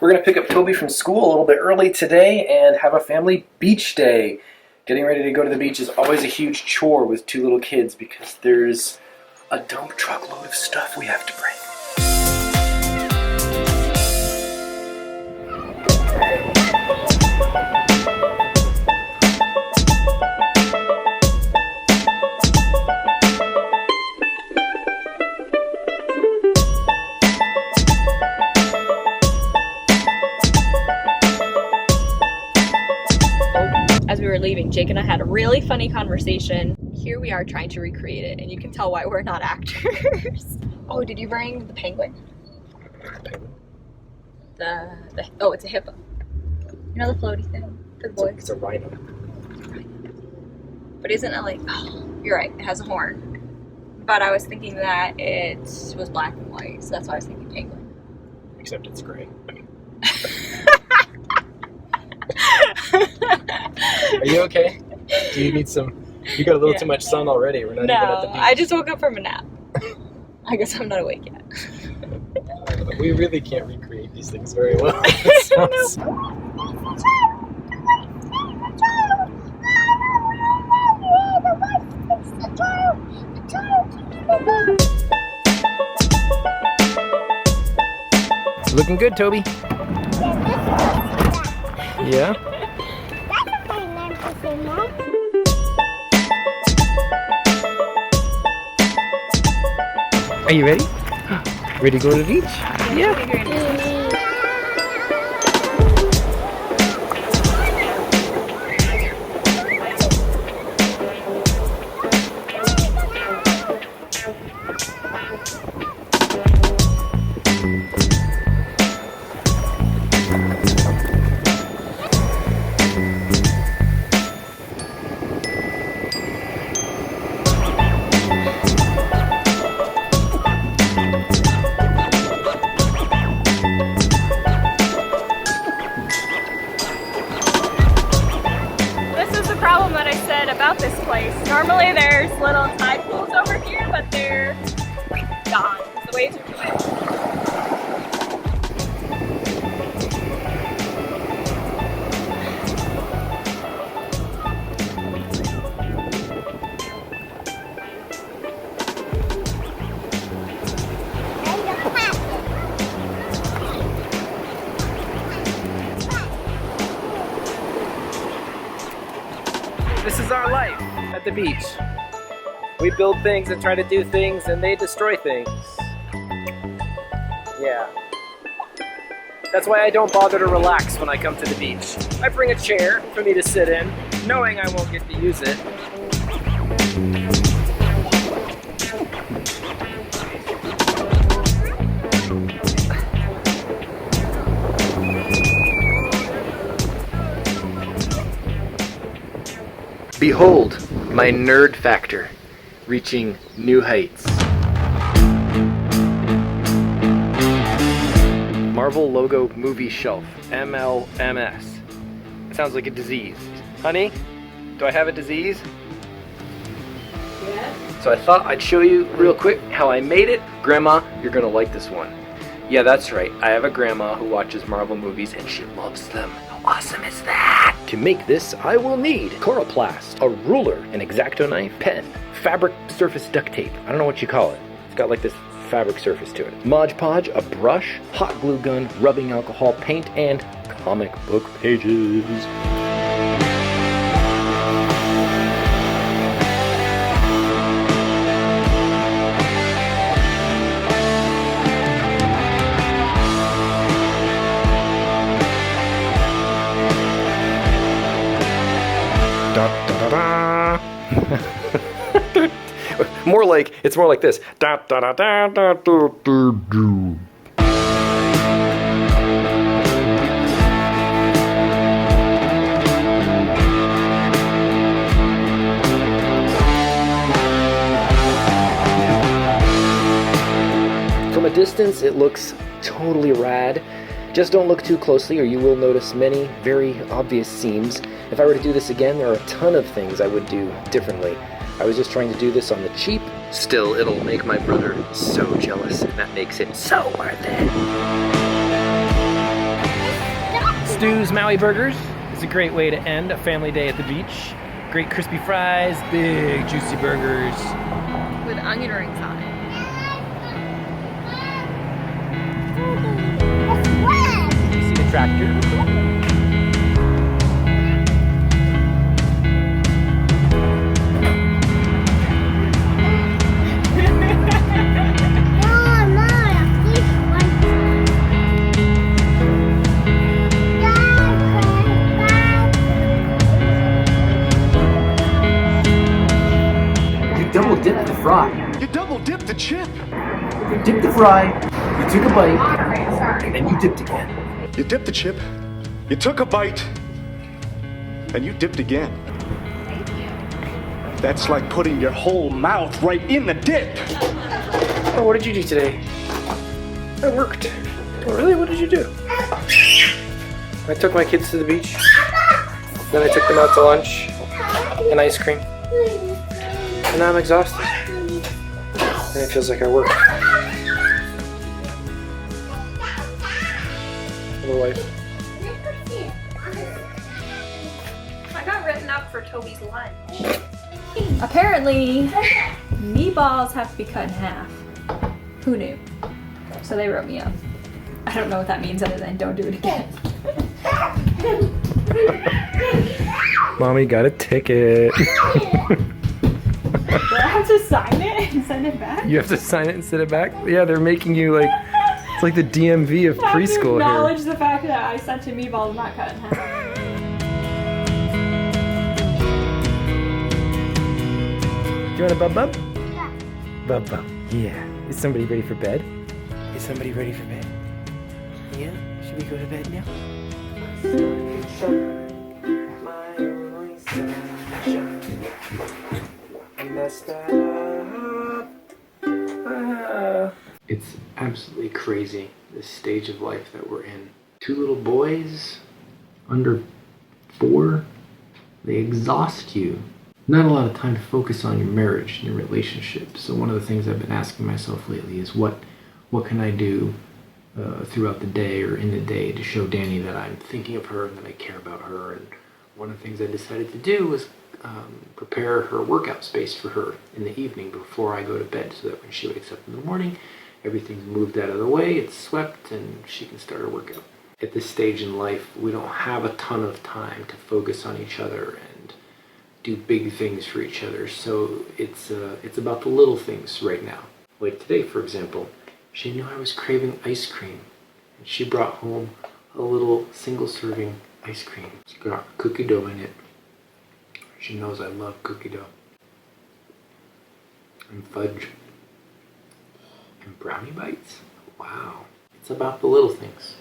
We're going to pick up Toby from school a little bit early today and have a family beach day. Getting ready to go to the beach is always a huge chore with two little kids because there's a dump truckload of stuff we have to bring. As we were leaving, Jake and I had a really funny conversation. Here we are trying to recreate it, and you can tell why we're not actors. Oh, did you bring the penguin? Oh, it's a hippo. You know the floaty thing for the boys? It's a rhino. But isn't it like, oh, you're right, it has a horn. But I was thinking that it was black and white, so that's why I was thinking penguin. Except it's gray. Are you okay? Do you need some? You got a little too much sun already. We're not even at the beach. I just woke up from a nap. I guess I'm not awake yet. We really can't recreate these things very well. Looking good, Toby. Yeah? Are you ready? Ready to go to the beach? Yeah. About this place. Normally there's little tide pools over here, but they're gone. The waves are too much. This is our life at the beach. We build things and try to do things, and they destroy things. Yeah. That's why I don't bother to relax when I come to the beach. I bring a chair for me to sit in, knowing I won't get to use it. Behold, my nerd factor, reaching new heights. Marvel logo movie shelf, MLMS. It sounds like a disease. Honey, do I have a disease? Yes. So I thought I'd show you real quick how I made it. Grandma, you're gonna like this one. Yeah, that's right. I have a grandma who watches Marvel movies and she loves them. How awesome is that? To make this, I will need Coroplast, a ruler, an X-Acto knife, pen, fabric surface duct tape. I don't know what you call it. It's got like this fabric surface to it. Mod Podge, a brush, hot glue gun, rubbing alcohol, paint, and comic book pages. It's more like this. From a distance, it looks totally rad. Just don't look too closely or you will notice many very obvious seams. If I were to do this again, there are a ton of things I would do differently. I was just trying to do this on the cheap. Still, it'll make my brother so jealous, and that makes it so worth it. STEWZ Maui burgers is a great way to end a family day at the beach. Great crispy fries, big juicy burgers. With onion rings on it. You see the tractor? Double dip the fry. You double dipped the chip. You dipped the fry, you took a bite, and then you dipped again. You dipped the chip. You took a bite. And you dipped again. That's like putting your whole mouth right in the dip. Oh, what did you do today? I worked. Oh, really? What did you do? I took my kids to the beach. Then I took them out to lunch and ice cream. And now I'm exhausted. And it feels like I worked. Little wife. I got written up for Toby's lunch. Apparently, meatballs have to be cut in half. Who knew? So they wrote me up. I don't know what that means other than don't do it again. Mommy got a ticket. Do I have to sign it and send it back? You have to sign it and send it back? Yeah, they're making you like, it's like the DMV of preschool I have to acknowledge here. the fact that I sent you meatballs not cut in half. Do you want a bub bub? Yeah. Bub bub. Yeah. Is somebody ready for bed? Is somebody ready for bed? Yeah? Should we go to bed now? It's absolutely crazy, this stage of life that we're in. Two little boys, under 4, they exhaust you. Not a lot of time to focus on your marriage and your relationship. So one of the things I've been asking myself lately is what can I do throughout the day or in the day to show Danny that I'm thinking of her and that I care about her. And one of the things I decided to do was prepare her workout space for her in the evening before I go to bed, so that when she wakes up in the morning, everything's moved out of the way, it's swept, and she can start her workout. At this stage in life, we don't have a ton of time to focus on each other and do big things for each other, so it's about the little things right now. Like today, for example, she knew I was craving ice cream, and she brought home a little single-serving ice cream. It's got cookie dough in it. She knows I love cookie dough. And fudge. And brownie bites. Wow. It's about the little things.